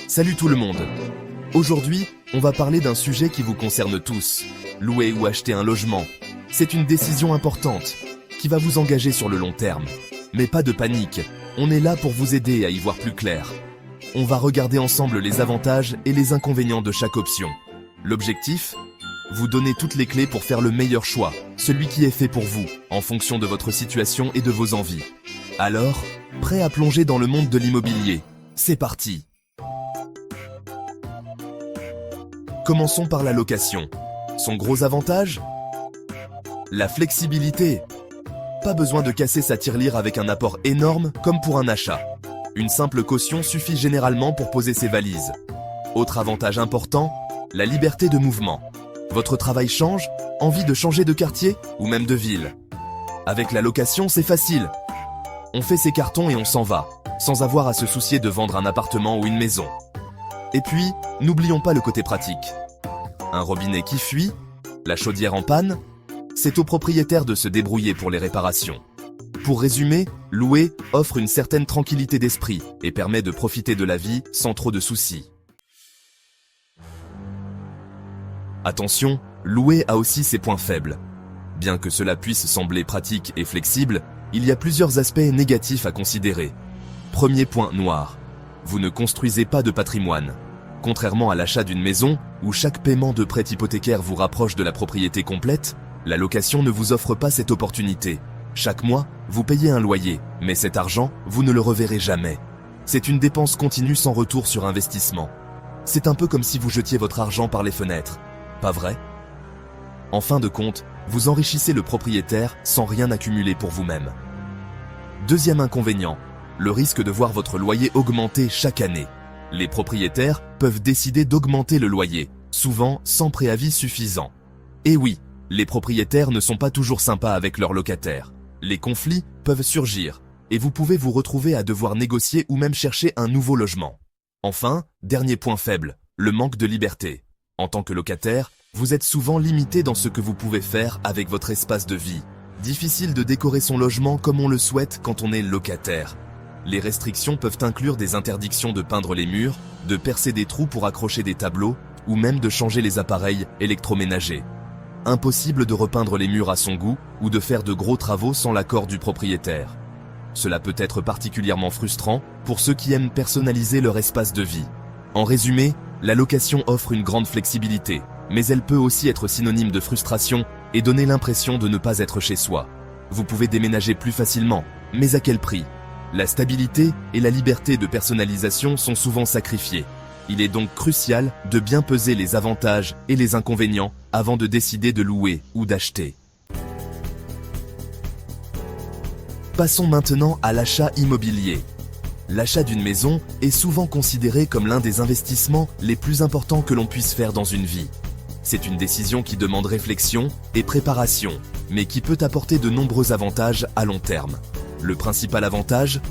Salut tout le monde. Aujourd'hui, on va parler d'un sujet qui vous concerne tous. Louer ou acheter un logement. C'est une décision importante, qui va vous engager sur le long terme. Mais pas de panique, on est là pour vous aider à y voir plus clair. On va regarder ensemble les avantages et les inconvénients de chaque option. L'objectif ? Vous donner toutes les clés pour faire le meilleur choix, celui qui est fait pour vous, en fonction de votre situation et de vos envies. Alors, prêt à plonger dans le monde de l'immobilier ? C'est parti! Commençons par la location. Son gros avantage ? La flexibilité. Pas besoin de casser sa tirelire avec un apport énorme comme pour un achat. Une simple caution suffit généralement pour poser ses valises. Autre avantage important, la liberté de mouvement. Votre travail change, envie de changer de quartier ou même de ville. Avec la location, c'est facile. On fait ses cartons et on s'en va, sans avoir à se soucier de vendre un appartement ou une maison. Et puis, n'oublions pas le côté pratique. Un robinet qui fuit, la chaudière en panne, c'est au propriétaire de se débrouiller pour les réparations. Pour résumer, louer offre une certaine tranquillité d'esprit et permet de profiter de la vie sans trop de soucis. Attention, louer a aussi ses points faibles. Bien que cela puisse sembler pratique et flexible, il y a plusieurs aspects négatifs à considérer. Premier point noir. Vous ne construisez pas de patrimoine. Contrairement à l'achat d'une maison, où chaque paiement de prêt hypothécaire vous rapproche de la propriété complète, la location ne vous offre pas cette opportunité. Chaque mois, vous payez un loyer, mais cet argent, vous ne le reverrez jamais. C'est une dépense continue sans retour sur investissement. C'est un peu comme si vous jetiez votre argent par les fenêtres. Pas vrai ? En fin de compte, vous enrichissez le propriétaire sans rien accumuler pour vous-même. Deuxième inconvénient, le risque de voir votre loyer augmenter chaque année. Les propriétaires peuvent décider d'augmenter le loyer, souvent sans préavis suffisant. Et oui, les propriétaires ne sont pas toujours sympas avec leurs locataires. Les conflits peuvent surgir, et vous pouvez vous retrouver à devoir négocier ou même chercher un nouveau logement. Enfin, dernier point faible, le manque de liberté. En tant que locataire, vous êtes souvent limité dans ce que vous pouvez faire avec votre espace de vie. Difficile de décorer son logement comme on le souhaite quand on est locataire. Les restrictions peuvent inclure des interdictions de peindre les murs, de percer des trous pour accrocher des tableaux, ou même de changer les appareils électroménagers. Impossible de repeindre les murs à son goût ou de faire de gros travaux sans l'accord du propriétaire. Cela peut être particulièrement frustrant pour ceux qui aiment personnaliser leur espace de vie. En résumé, la location offre une grande flexibilité, mais elle peut aussi être synonyme de frustration et donner l'impression de ne pas être chez soi. Vous pouvez déménager plus facilement, mais à quel prix ? La stabilité et la liberté de personnalisation sont souvent sacrifiées. Il est donc crucial de bien peser les avantages et les inconvénients avant de décider de louer ou d'acheter. Passons maintenant à l'achat immobilier. L'achat d'une maison est souvent considéré comme l'un des investissements les plus importants que l'on puisse faire dans une vie. C'est une décision qui demande réflexion et préparation, mais qui peut apporter de nombreux avantages à long terme. Le principal avantage ?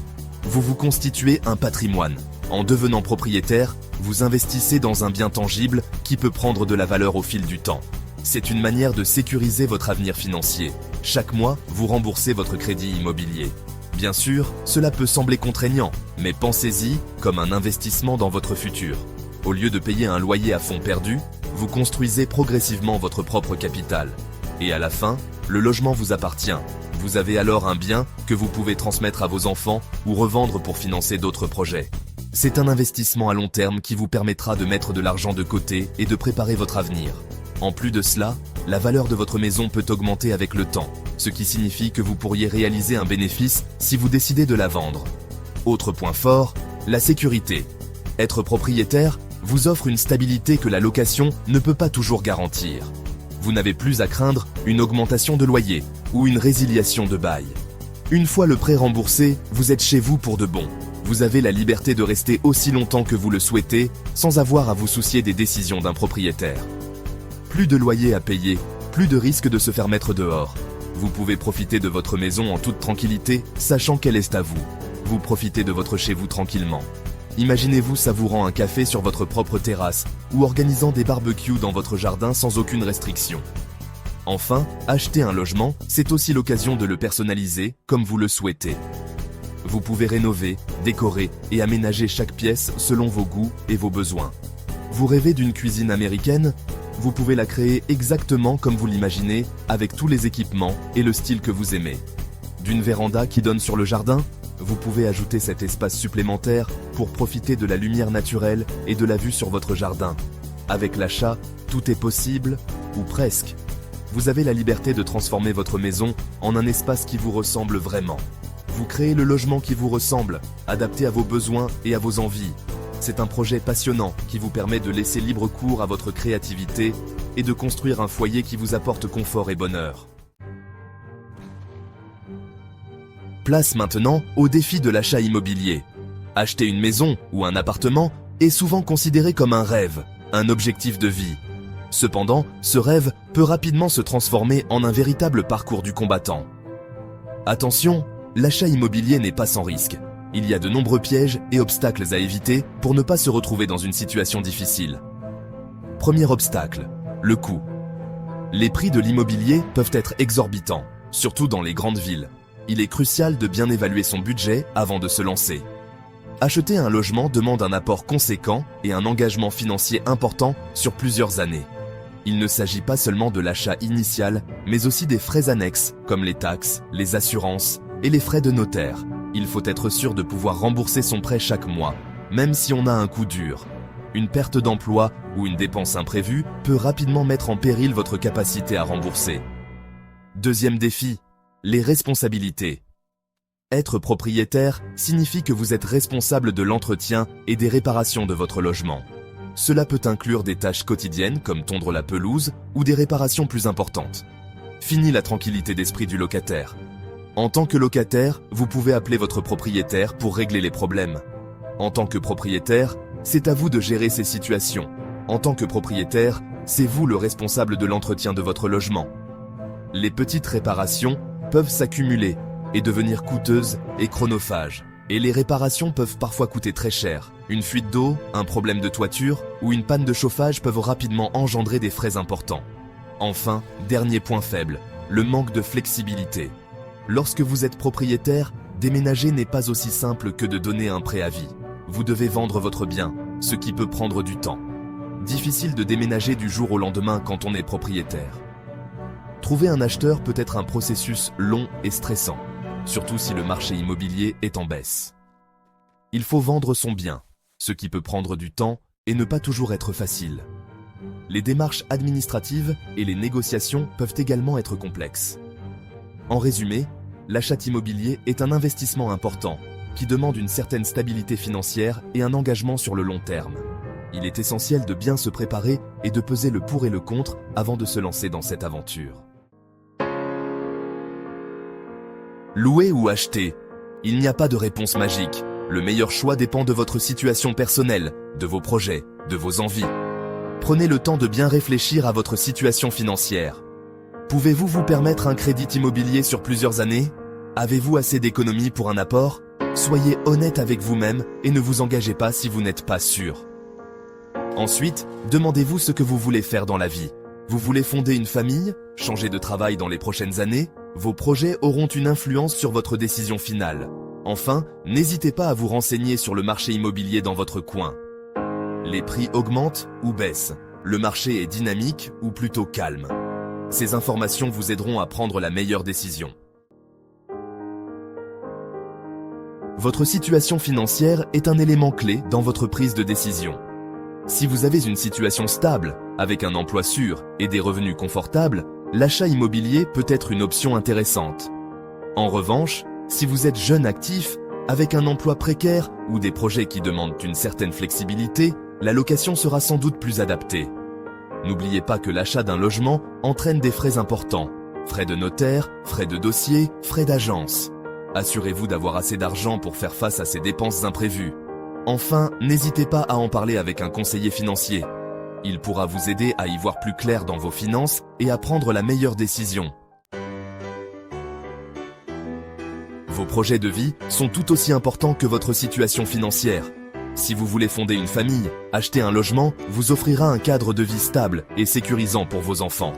Vous vous constituez un patrimoine. En devenant propriétaire, vous investissez dans un bien tangible qui peut prendre de la valeur au fil du temps. C'est une manière de sécuriser votre avenir financier. Chaque mois, vous remboursez votre crédit immobilier. Bien sûr, cela peut sembler contraignant, mais pensez-y comme un investissement dans votre futur. Au lieu de payer un loyer à fonds perdu, vous construisez progressivement votre propre capital. Et à la fin, le logement vous appartient. Vous avez alors un bien que vous pouvez transmettre à vos enfants ou revendre pour financer d'autres projets. C'est un investissement à long terme qui vous permettra de mettre de l'argent de côté et de préparer votre avenir. En plus de cela, la valeur de votre maison peut augmenter avec le temps, ce qui signifie que vous pourriez réaliser un bénéfice si vous décidez de la vendre. Autre point fort, la sécurité. Être propriétaire vous offre une stabilité que la location ne peut pas toujours garantir. Vous n'avez plus à craindre une augmentation de loyer ou une résiliation de bail. Une fois le prêt remboursé, vous êtes chez vous pour de bon. Vous avez la liberté de rester aussi longtemps que vous le souhaitez sans avoir à vous soucier des décisions d'un propriétaire. Plus de loyer à payer, plus de risque de se faire mettre dehors. Vous pouvez profiter de votre maison en toute tranquillité, sachant qu'elle est à vous. Vous profitez de votre chez vous tranquillement. Imaginez-vous savourant un café sur votre propre terrasse ou organisant des barbecues dans votre jardin sans aucune restriction. Enfin, acheter un logement, c'est aussi l'occasion de le personnaliser comme vous le souhaitez. Vous pouvez rénover, décorer et aménager chaque pièce selon vos goûts et vos besoins. Vous rêvez d'une cuisine américaine? Vous pouvez la créer exactement comme vous l'imaginez, avec tous les équipements et le style que vous aimez. D'une véranda qui donne sur le jardin? Vous pouvez ajouter cet espace supplémentaire pour profiter de la lumière naturelle et de la vue sur votre jardin. Avec l'achat, tout est possible, ou presque. Vous avez la liberté de transformer votre maison en un espace qui vous ressemble vraiment. Vous créez le logement qui vous ressemble, adapté à vos besoins et à vos envies. C'est un projet passionnant qui vous permet de laisser libre cours à votre créativité et de construire un foyer qui vous apporte confort et bonheur. Place maintenant au défi de l'achat immobilier. Acheter une maison ou un appartement est souvent considéré comme un rêve, un objectif de vie. Cependant, ce rêve peut rapidement se transformer en un véritable parcours du combattant. Attention, l'achat immobilier n'est pas sans risque. Il y a de nombreux pièges et obstacles à éviter pour ne pas se retrouver dans une situation difficile. Premier obstacle, le coût. Les prix de l'immobilier peuvent être exorbitants, surtout dans les grandes villes. Il est crucial de bien évaluer son budget avant de se lancer. Acheter un logement demande un apport conséquent et un engagement financier important sur plusieurs années. Il ne s'agit pas seulement de l'achat initial, mais aussi des frais annexes, comme les taxes, les assurances et les frais de notaire. Il faut être sûr de pouvoir rembourser son prêt chaque mois, même si on a un coup dur. Une perte d'emploi ou une dépense imprévue peut rapidement mettre en péril votre capacité à rembourser. Deuxième défi, les responsabilités. Être propriétaire signifie que vous êtes responsable de l'entretien et des réparations de votre logement. Cela peut inclure des tâches quotidiennes comme tondre la pelouse ou des réparations plus importantes. Fini la tranquillité d'esprit du locataire. En tant que locataire, vous pouvez appeler votre propriétaire pour régler les problèmes. En tant que propriétaire, c'est à vous de gérer ces situations. En tant que propriétaire, c'est vous le responsable de l'entretien de votre logement. Les petites réparations peuvent s'accumuler et devenir coûteuses et chronophages. Et les réparations peuvent parfois coûter très cher. Une fuite d'eau, un problème de toiture ou une panne de chauffage peuvent rapidement engendrer des frais importants. Enfin, dernier point faible, le manque de flexibilité. Lorsque vous êtes propriétaire, déménager n'est pas aussi simple que de donner un préavis. Vous devez vendre votre bien, ce qui peut prendre du temps. Difficile de déménager du jour au lendemain quand on est propriétaire. Trouver un acheteur peut être un processus long et stressant, surtout si le marché immobilier est en baisse. Il faut vendre son bien, ce qui peut prendre du temps et ne pas toujours être facile. Les démarches administratives et les négociations peuvent également être complexes. En résumé, l'achat immobilier est un investissement important qui demande une certaine stabilité financière et un engagement sur le long terme. Il est essentiel de bien se préparer et de peser le pour et le contre avant de se lancer dans cette aventure. Louer ou acheter? Il n'y a pas de réponse magique. Le meilleur choix dépend de votre situation personnelle, de vos projets, de vos envies. Prenez le temps de bien réfléchir à votre situation financière. Pouvez-vous vous permettre un crédit immobilier sur plusieurs années? Avez-vous assez d'économies pour un apport? Soyez honnête avec vous-même et ne vous engagez pas si vous n'êtes pas sûr. Ensuite, demandez-vous ce que vous voulez faire dans la vie. Vous voulez fonder une famille? Changer de travail dans les prochaines années? Vos projets auront une influence sur votre décision finale. Enfin, n'hésitez pas à vous renseigner sur le marché immobilier dans votre coin. Les prix augmentent ou baissent? Le marché est dynamique ou plutôt calme? Ces informations vous aideront à prendre la meilleure décision. Votre situation financière est un élément clé dans votre prise de décision. Si vous avez une situation stable, avec un emploi sûr et des revenus confortables, l'achat immobilier peut être une option intéressante. En revanche, si vous êtes jeune actif, avec un emploi précaire ou des projets qui demandent une certaine flexibilité, la location sera sans doute plus adaptée. N'oubliez pas que l'achat d'un logement entraîne des frais importants. Frais de notaire, frais de dossier, frais d'agence. Assurez-vous d'avoir assez d'argent pour faire face à ces dépenses imprévues. Enfin, n'hésitez pas à en parler avec un conseiller financier. Il pourra vous aider à y voir plus clair dans vos finances et à prendre la meilleure décision. Vos projets de vie sont tout aussi importants que votre situation financière. Si vous voulez fonder une famille, acheter un logement vous offrira un cadre de vie stable et sécurisant pour vos enfants.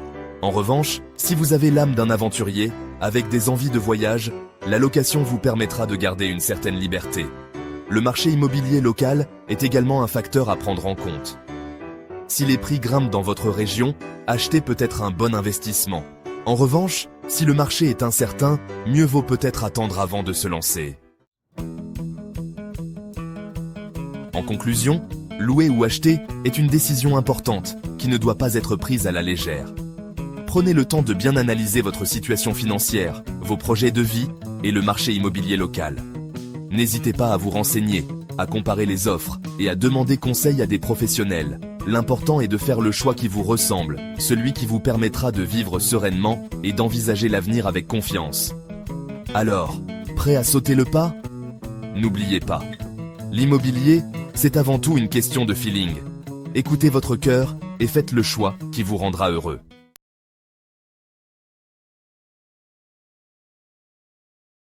En revanche, si vous avez l'âme d'un aventurier, avec des envies de voyage, la location vous permettra de garder une certaine liberté. Le marché immobilier local est également un facteur à prendre en compte. Si les prix grimpent dans votre région, acheter peut être un bon investissement. En revanche, si le marché est incertain, mieux vaut peut-être attendre avant de se lancer. En conclusion, louer ou acheter est une décision importante qui ne doit pas être prise à la légère. Prenez le temps de bien analyser votre situation financière, vos projets de vie et le marché immobilier local. N'hésitez pas à vous renseigner, à comparer les offres et à demander conseil à des professionnels. L'important est de faire le choix qui vous ressemble, celui qui vous permettra de vivre sereinement et d'envisager l'avenir avec confiance. Alors, prêt à sauter le pas? N'oubliez pas, l'immobilier, c'est avant tout une question de feeling. Écoutez votre cœur et faites le choix qui vous rendra heureux.